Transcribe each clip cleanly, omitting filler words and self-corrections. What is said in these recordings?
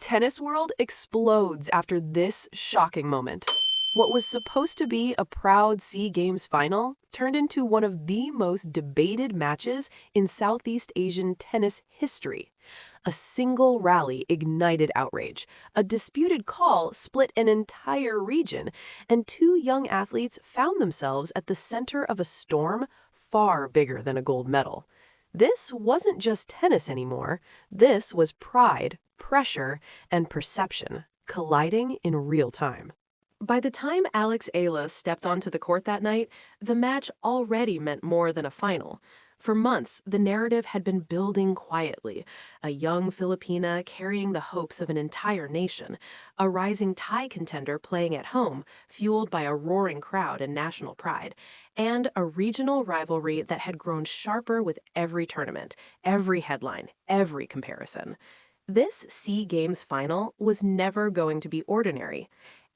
tennis world explodes after this shocking moment. What was supposed to be a proud SEA Games final turned into one of the most debated matches in Southeast Asian tennis history. A single rally ignited outrage, a disputed call split an entire region, and two young athletes found themselves at the center of a storm far bigger than a gold medal. This wasn't just tennis anymore. This was pride, pressure, and perception colliding in real time. By the time Alex Eala stepped onto the court that night, the match already meant more than a final. For months, the narrative had been building quietly. A young Filipina carrying the hopes of an entire nation, a rising Thai contender playing at home, fueled by a roaring crowd and national pride, and a regional rivalry that had grown sharper with every tournament, every headline, every comparison. This SEA Games final was never going to be ordinary.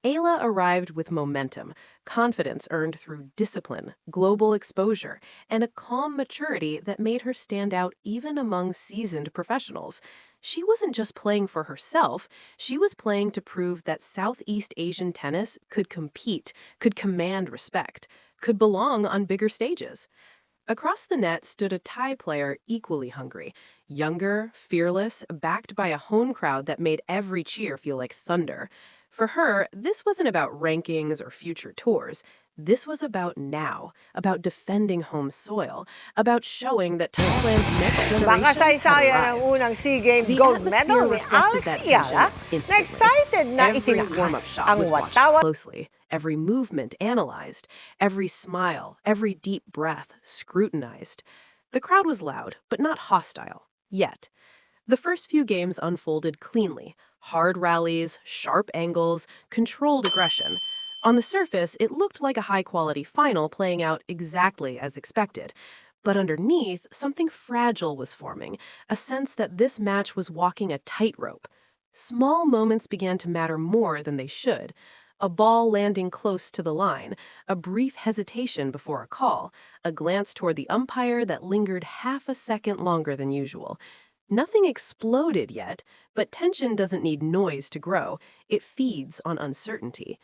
Eala arrived with momentum, confidence earned through discipline, global exposure, and a calm maturity that made her stand out even among seasoned professionals. She wasn't just playing for herself, she was playing to prove that Southeast Asian tennis could compete, could command respect, could belong on bigger stages. Across the net stood a Thai player equally hungry, younger, fearless, backed by a home crowd that made every cheer feel like thunder. For her, this wasn't about rankings or future tours. This was about now, about defending home soil, about showing that Thailand's next generation had Makasaysayan ang arrived. unang SEA Games The gold atmosphere medal ni reflected Alex that Eala tension na instantly. excited na Every warm-up itinakas shot ang was watched watawat. closely, every movement analyzed, every smile, every deep breath scrutinized. The crowd was loud, but not hostile, yet. The first few games unfolded cleanly. Hard rallies, sharp angles, controlled aggression. On the surface, it looked like a high-quality final playing out exactly as expected. But underneath, something fragile was forming, a sense that this match was walking a tightrope. Small moments began to matter more than they should. A ball landing close to the line, a brief hesitation before a call, a glance toward the umpire that lingered half a second longer than usual. Nothing exploded yet, but tension doesn't need noise to grow. It feeds on uncertainty.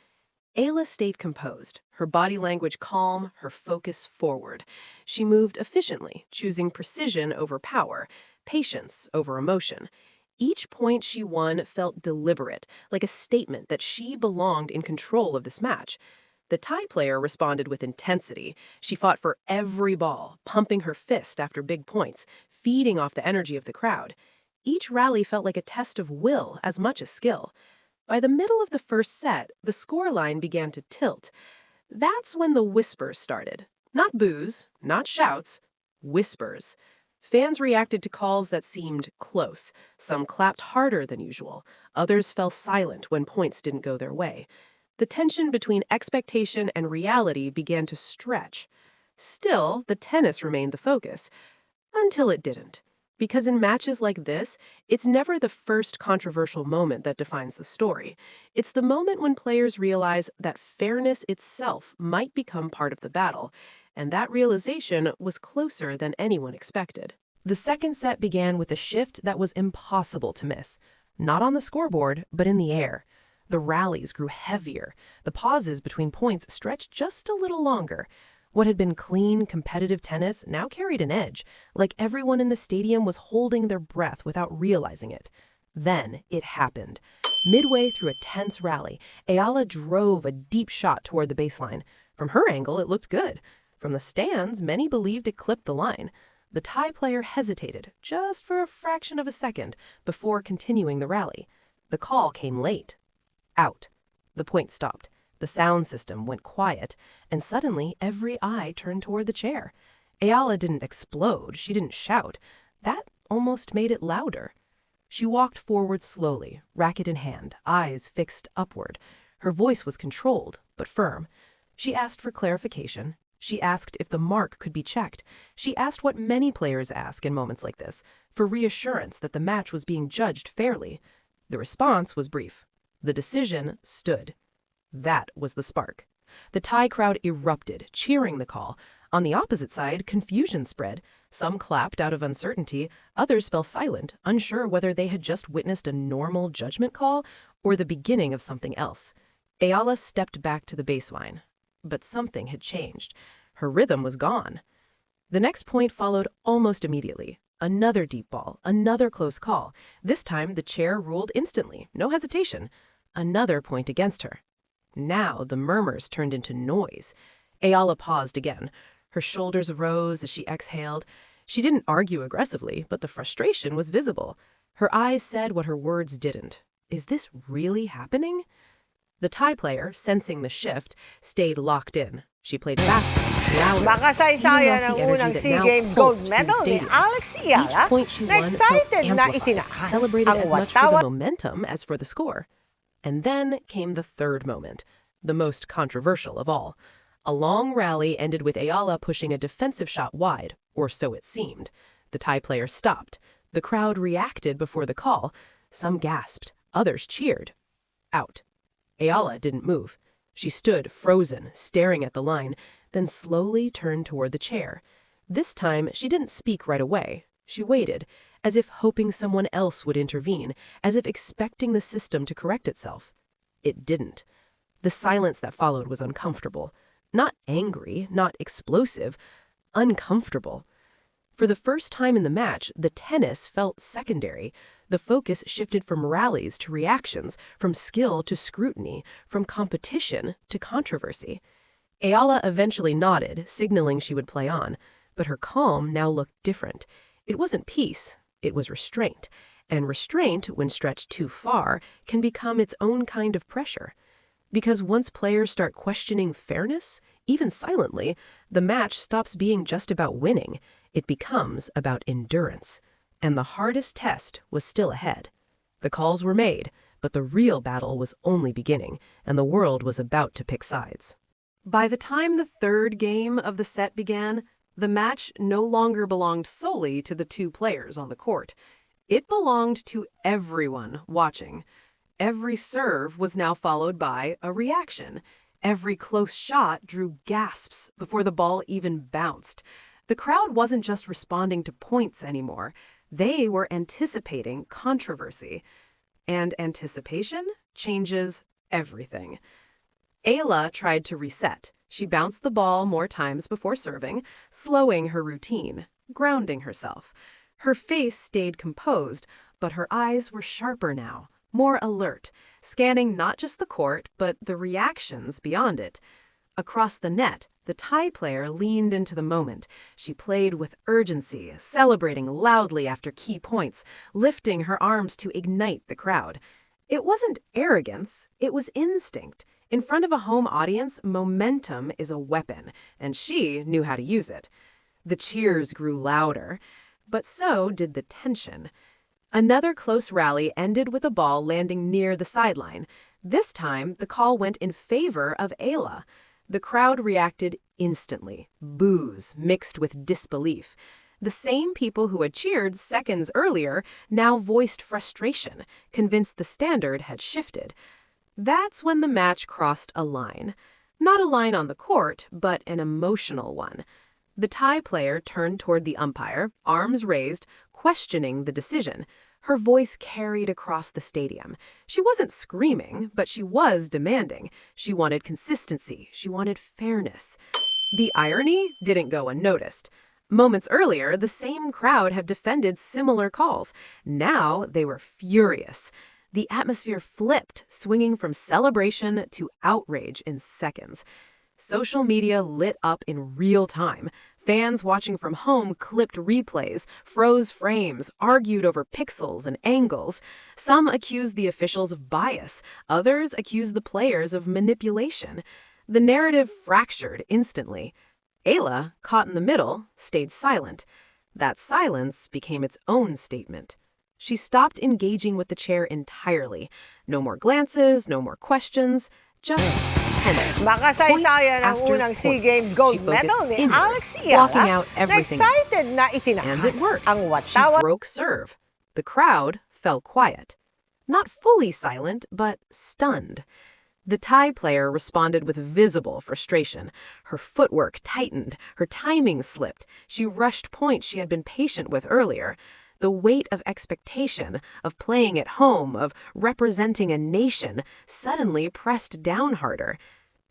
Eala stayed composed, her body language calm, her focus forward. She moved efficiently, choosing precision over power, patience over emotion. Each point she won felt deliberate, like a statement that she belonged in control of this match. The Thai player responded with intensity. She fought for every ball, pumping her fist after big points, feeding off the energy of the crowd. Each rally felt like a test of will as much as skill. By the middle of the first set, the scoreline began to tilt. That's when the whispers started. Not boos, not shouts, whispers. Fans reacted to calls that seemed close. Some clapped harder than usual. Others fell silent when points didn't go their way. The tension between expectation and reality began to stretch. Still, the tennis remained the focus. Until it didn't. Because in matches like this, it's never the first controversial moment that defines the story. It's the moment when players realize that fairness itself might become part of the battle, and that realization was closer than anyone expected. The second set began with a shift that was impossible to miss. Not on the scoreboard, but in the air. The rallies grew heavier. The pauses between points stretched just a little longer. What had been clean, competitive tennis now carried an edge, like everyone in the stadium was holding their breath without realizing it. Then it happened. Midway through a tense rally, Eala drove a deep shot toward the baseline. From her angle, it looked good. From the stands, many believed it clipped the line. The Thai player hesitated, just for a fraction of a second, before continuing the rally. The call came late. Out. The point stopped. The sound system went quiet, and suddenly every eye turned toward the chair. Eala didn't explode, she didn't shout. That almost made it louder. She walked forward slowly, racket in hand, eyes fixed upward. Her voice was controlled, but firm. She asked for clarification. She asked if the mark could be checked. She asked what many players ask in moments like this, for reassurance that the match was being judged fairly. The response was brief. The decision stood. That was the spark. The Thai crowd erupted, cheering the call. On the opposite side, confusion spread. Some clapped out of uncertainty, others fell silent, unsure whether they had just witnessed a normal judgment call or the beginning of something else. Eala stepped back to the baseline. But something had changed. Her rhythm was gone. The next point followed almost immediately. Another deep ball, another close call. This time the chair ruled instantly, no hesitation. Another point against her. Now the murmurs turned into noise. Eala paused again. Her shoulders rose as she exhaled. She didn't argue aggressively, but the frustration was visible. Her eyes said what her words didn't. Is this really happening? The tie player, sensing the shift, stayed locked in. She played faster, louder, feeding off the energy that now pulsed through the stadium. Alex Eala, Each point she won felt amplified, celebrated as much for the momentum as for the score. And then came the third moment, the most controversial of all. A long rally ended with Eala pushing a defensive shot wide, or so it seemed. The tie player stopped. The crowd reacted before the call. Some gasped, others cheered. Out. Eala didn't move. She stood frozen, staring at the line, then slowly turned toward the chair. This time, she didn't speak right away. She waited, as if hoping someone else would intervene, as if expecting the system to correct itself. It didn't. The silence that followed was uncomfortable. Not angry, not explosive, uncomfortable. For the first time in the match, the tennis felt secondary. The focus shifted from rallies to reactions, from skill to scrutiny, from competition to controversy. Eala eventually nodded, signaling she would play on, but her calm now looked different. It wasn't peace, it was restraint. And restraint, when stretched too far, can become its own kind of pressure. Because once players start questioning fairness, even silently, the match stops being just about winning. It becomes about endurance. And the hardest test was still ahead. The calls were made, but the real battle was only beginning, and the world was about to pick sides. By the time the third game of the set began, the match no longer belonged solely to the two players on the court. It belonged to everyone watching. Every serve was now followed by a reaction. Every close shot drew gasps before the ball even bounced. The crowd wasn't just responding to points anymore. They were anticipating controversy. And anticipation changes everything. Eala tried to reset. She bounced the ball more times before serving, slowing her routine, grounding herself. Her face stayed composed, but her eyes were sharper now, more alert, scanning not just the court, but the reactions beyond it. Across the net, the tie player leaned into the moment. She played with urgency, celebrating loudly after key points, lifting her arms to ignite the crowd. It wasn't arrogance, it was instinct. In front of a home audience, momentum is a weapon, and she knew how to use it. The cheers grew louder, but so did the tension. Another close rally ended with a ball landing near the sideline. This time, the call went in favor of Eala. The crowd reacted instantly, boos mixed with disbelief. The same people who had cheered seconds earlier now voiced frustration, convinced the standard had shifted. That's when the match crossed a line. Not a line on the court, but an emotional one. The tie player turned toward the umpire, arms raised, questioning the decision. Her voice carried across the stadium. She wasn't screaming, but she was demanding. She wanted consistency. She wanted fairness. The irony didn't go unnoticed. Moments earlier, the same crowd had defended similar calls. Now they were furious. The atmosphere flipped, swinging from celebration to outrage in seconds. Social media lit up in real time. Fans watching from home clipped replays, froze frames, argued over pixels and angles. Some accused the officials of bias, others accused the players of manipulation. The narrative fractured instantly. Eala, caught in the middle, stayed silent. That silence became its own statement. She stopped engaging with the chair entirely. No more glances, no more questions, just tennis. Makasaysayan ang unang SEA Games gold medal ni Alex Eala. Blocking out everything else. Na itinahas And it worked. ang She broke serve. The crowd fell quiet. Not fully silent, but stunned. The Thai player responded with visible frustration. Her footwork tightened, her timing slipped. She rushed points she had been patient with earlier. The weight of expectation, of playing at home, of representing a nation, suddenly pressed down harder.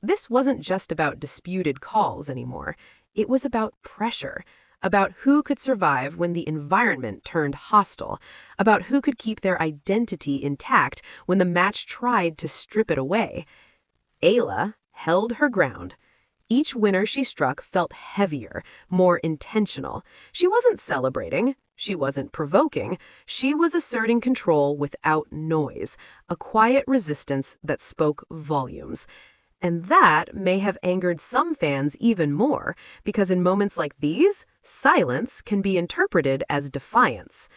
This wasn't just about disputed calls anymore. It was about pressure, about who could survive when the environment turned hostile, about who could keep their identity intact when the match tried to strip it away. Eala held her ground. Each winner she struck felt heavier, more intentional. She wasn't celebrating. She wasn't provoking. She was asserting control without noise, a quiet resistance that spoke volumes. And that may have angered some fans even more, because in moments like these, silence can be interpreted as defiance.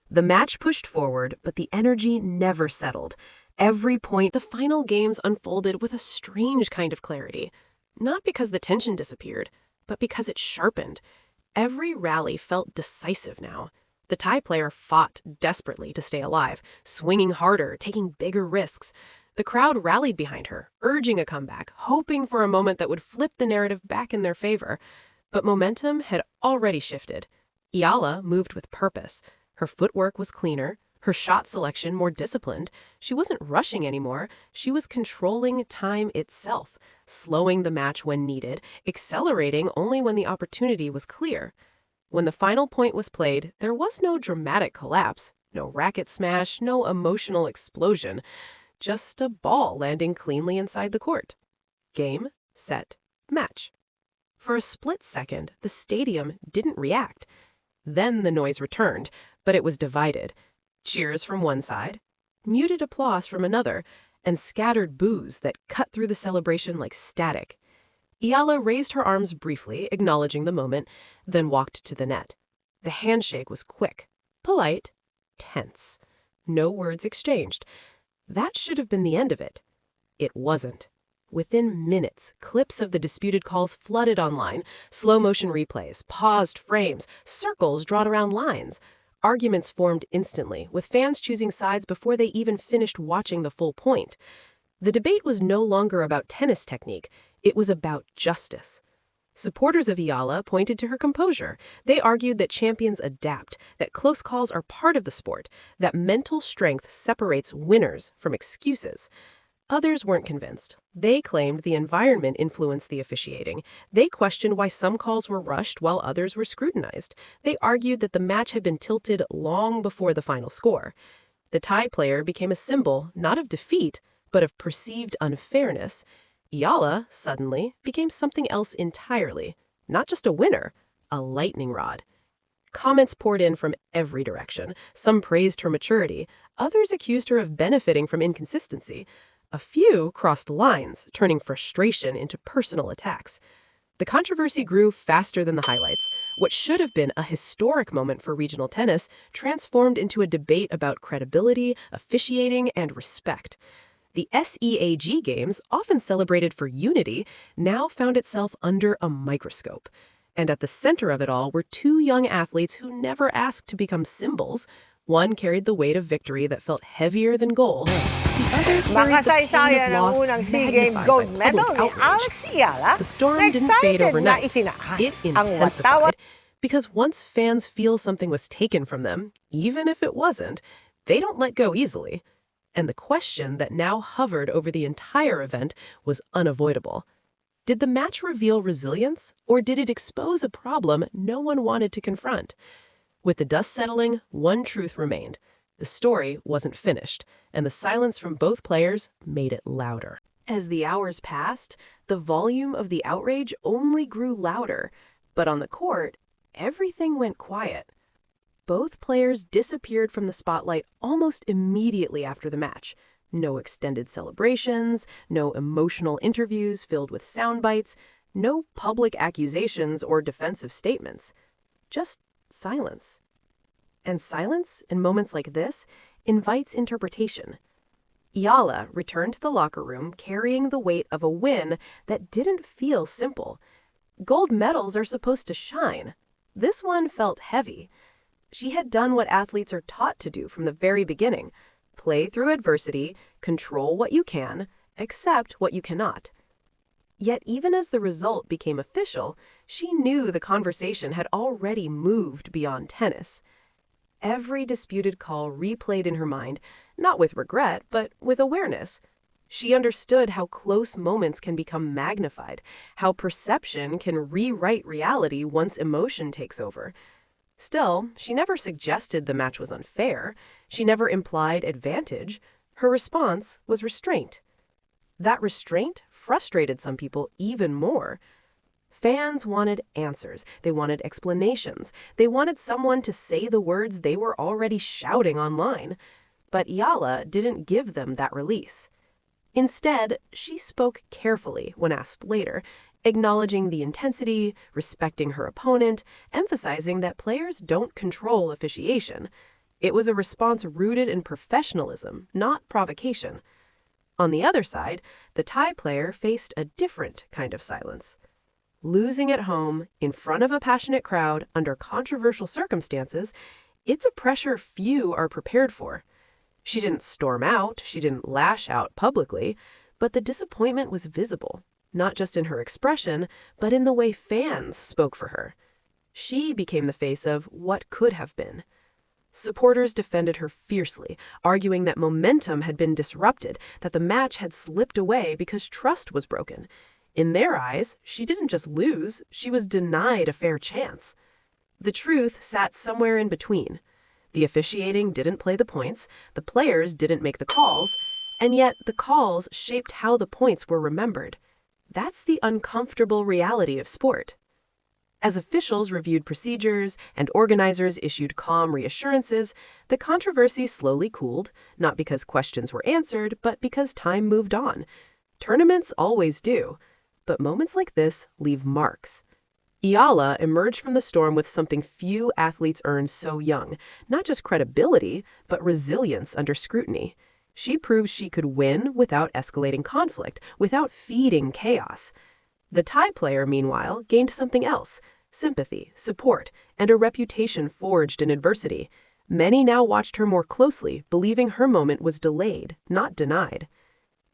The match pushed forward, but the energy never settled. Every point, the final games unfolded with a strange kind of clarity. Not because the tension disappeared, but because it sharpened. Every rally felt decisive now. The Thai player fought desperately to stay alive, swinging harder, taking bigger risks. The crowd rallied behind her, urging a comeback, hoping for a moment that would flip the narrative back in their favor. But momentum had already shifted. Eala moved with purpose. Her footwork was cleaner, her shot selection more disciplined. She wasn't rushing anymore. She was controlling time itself, slowing the match when needed, accelerating only when the opportunity was clear. When the final point was played, there was no dramatic collapse, no racket smash, no emotional explosion. Just a ball landing cleanly inside the court. Game, set, match. For a split second, the stadium didn't react. Then the noise returned, but it was divided. Cheers from one side, muted applause from another, and scattered boos that cut through the celebration like static. Eala raised her arms briefly, acknowledging the moment, then walked to the net. The handshake was quick, polite, tense. No words exchanged. That should have been the end of it. It wasn't. Within minutes, clips of the disputed calls flooded online, slow-motion replays, paused frames, circles drawn around lines. Arguments formed instantly, with fans choosing sides before they even finished watching the full point. The debate was no longer about tennis technique. It was about justice. Supporters of Eala pointed to her composure. They argued that champions adapt, that close calls are part of the sport, that mental strength separates winners from excuses. Others weren't convinced. They claimed the environment influenced the officiating. They questioned why some calls were rushed while others were scrutinized. They argued that the match had been tilted long before the final score. The Thai player became a symbol not of defeat, but of perceived unfairness. Eala, suddenly, became something else entirely. Not just a winner, a lightning rod. Comments poured in from every direction. Some praised her maturity. Others accused her of benefiting from inconsistency. A few crossed lines, turning frustration into personal attacks. The controversy grew faster than the highlights. What should have been a historic moment for regional tennis transformed into a debate about credibility, officiating, and respect. The SEAG Games, often celebrated for unity, now found itself under a microscope. And at the center of it all were two young athletes who never asked to become symbols. One carried the weight of victory that felt heavier than gold. The other carried the pain of loss magnified by public outrage. The storm didn't fade overnight. It intensified. Because once fans feel something was taken from them, even if it wasn't, they don't let go easily. And the question that now hovered over the entire event was unavoidable. Did the match reveal resilience, or did it expose a problem no one wanted to confront? With the dust settling, one truth remained. The story wasn't finished, and the silence from both players made it louder. As the hours passed, the volume of the outrage only grew louder, but on the court, everything went quiet. Both players disappeared from the spotlight almost immediately after the match. No extended celebrations, no emotional interviews filled with sound bites, no public accusations or defensive statements. Just silence. And silence, in moments like this, invites interpretation. Eala returned to the locker room carrying the weight of a win that didn't feel simple. Gold medals are supposed to shine. This one felt heavy. She had done what athletes are taught to do from the very beginning: play through adversity, control what you can, accept what you cannot. Yet even as the result became official, she knew the conversation had already moved beyond tennis. Every disputed call replayed in her mind, not with regret, but with awareness. She understood how close moments can become magnified, how perception can rewrite reality once emotion takes over. Still, she never suggested the match was unfair. She never implied advantage. Her response was restraint. That restraint frustrated some people even more. Fans wanted answers. They wanted explanations. They wanted someone to say the words they were already shouting online. But Eala didn't give them that release. Instead, she spoke carefully when asked later, acknowledging the intensity, respecting her opponent, emphasizing that players don't control officiation. It was a response rooted in professionalism, not provocation. On the other side, the Thai player faced a different kind of silence. Losing at home, in front of a passionate crowd, under controversial circumstances, it's a pressure few are prepared for. She didn't storm out, she didn't lash out publicly, but the disappointment was visible, not just in her expression, but in the way fans spoke for her. She became the face of what could have been. Supporters defended her fiercely, arguing that momentum had been disrupted, that the match had slipped away because trust was broken. In their eyes, she didn't just lose, she was denied a fair chance. The truth sat somewhere in between. The officiating didn't play the points, the players didn't make the calls, and yet the calls shaped how the points were remembered. That's the uncomfortable reality of sport. As officials reviewed procedures and organizers issued calm reassurances, the controversy slowly cooled, not because questions were answered, but because time moved on. Tournaments always do, but moments like this leave marks. Eala emerged from the storm with something few athletes earn so young, not just credibility, but resilience under scrutiny. She proved she could win without escalating conflict, without feeding chaos. The Thai player, meanwhile, gained something else: sympathy, support, and a reputation forged in adversity. Many now watched her more closely, believing her moment was delayed, not denied.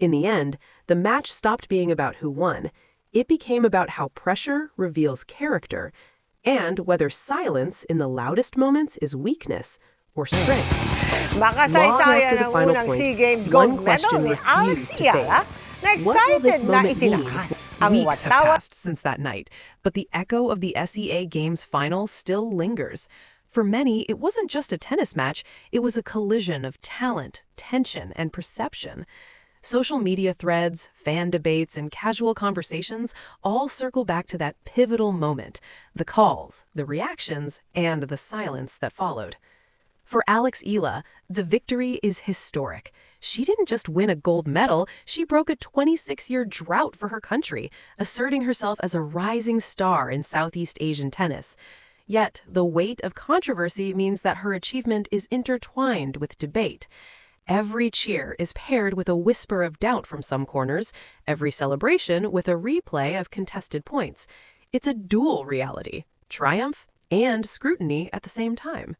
In the end, the match stopped being about who won. It became about how pressure reveals character, and whether silence in the loudest moments is weakness or strength. Long after the final point, one question refused to fade. What will this moment mean? Weeks have passed since that night, but the echo of the SEA Games final still lingers. For many, it wasn't just a tennis match, it was a collision of talent, tension, and perception. Social media threads, fan debates, and casual conversations all circle back to that pivotal moment: the calls, the reactions, and the silence that followed. For Alex Eala, the victory is historic. She didn't just win a gold medal, she broke a 26-year drought for her country, asserting herself as a rising star in Southeast Asian tennis. Yet, the weight of controversy means that her achievement is intertwined with debate. Every cheer is paired with a whisper of doubt from some corners, every celebration with a replay of contested points. It's a dual reality, triumph and scrutiny at the same time.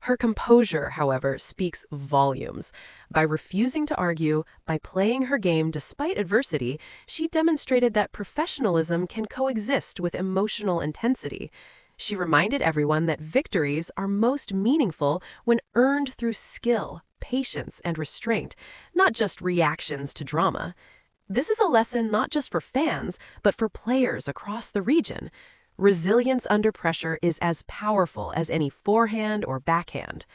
Her composure, however, speaks volumes. By refusing to argue, by playing her game despite adversity, she demonstrated that professionalism can coexist with emotional intensity. She reminded everyone that victories are most meaningful when earned through skill, patience, and restraint, not just reactions to drama. This is a lesson not just for fans, but for players across the region. Resilience under pressure is as powerful as any forehand or backhand.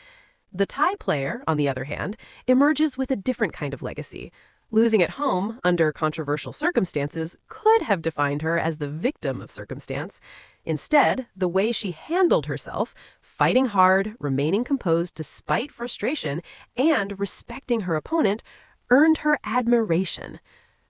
The Thai player, on the other hand, emerges with a different kind of legacy. Losing at home, under controversial circumstances, could have defined her as the victim of circumstance. Instead, the way she handled herself, fighting hard, remaining composed despite frustration, and respecting her opponent, earned her admiration.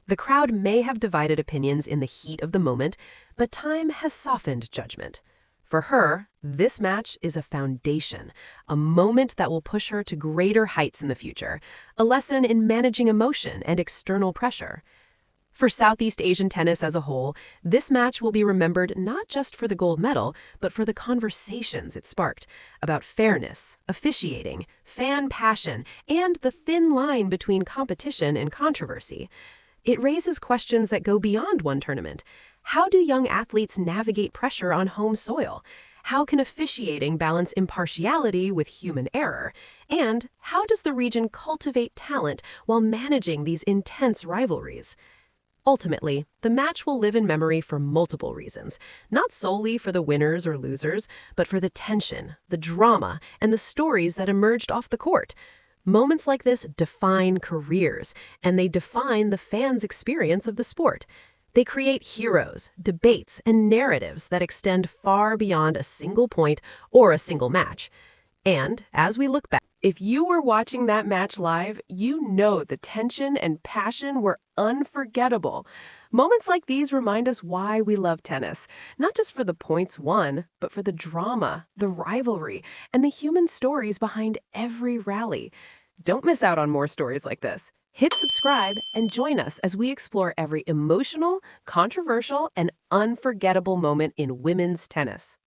The crowd may have divided opinions in the heat of the moment, but time has softened judgment. For her, this match is a foundation, a moment that will push her to greater heights in the future, a lesson in managing emotion and external pressure. For Southeast Asian tennis as a whole, this match will be remembered not just for the gold medal, but for the conversations it sparked about fairness, officiating, fan passion, and the thin line between competition and controversy. It raises questions that go beyond one tournament. How do young athletes navigate pressure on home soil? How can officiating balance impartiality with human error? And how does the region cultivate talent while managing these intense rivalries? Ultimately, the match will live in memory for multiple reasons, not solely for the winners or losers, but for the tension, the drama, and the stories that emerged off the court. Moments like this define careers, and they define the fans' experience of the sport. They create heroes, debates, and narratives that extend far beyond a single point or a single match. And as we look back, if you were watching that match live, you know the tension and passion were unforgettable. Moments like these remind us why we love tennis, not just for the points won, but for the drama, the rivalry, and the human stories behind every rally. Don't miss out on more stories like this. Hit subscribe and join us as we explore every emotional, controversial, and unforgettable moment in women's tennis.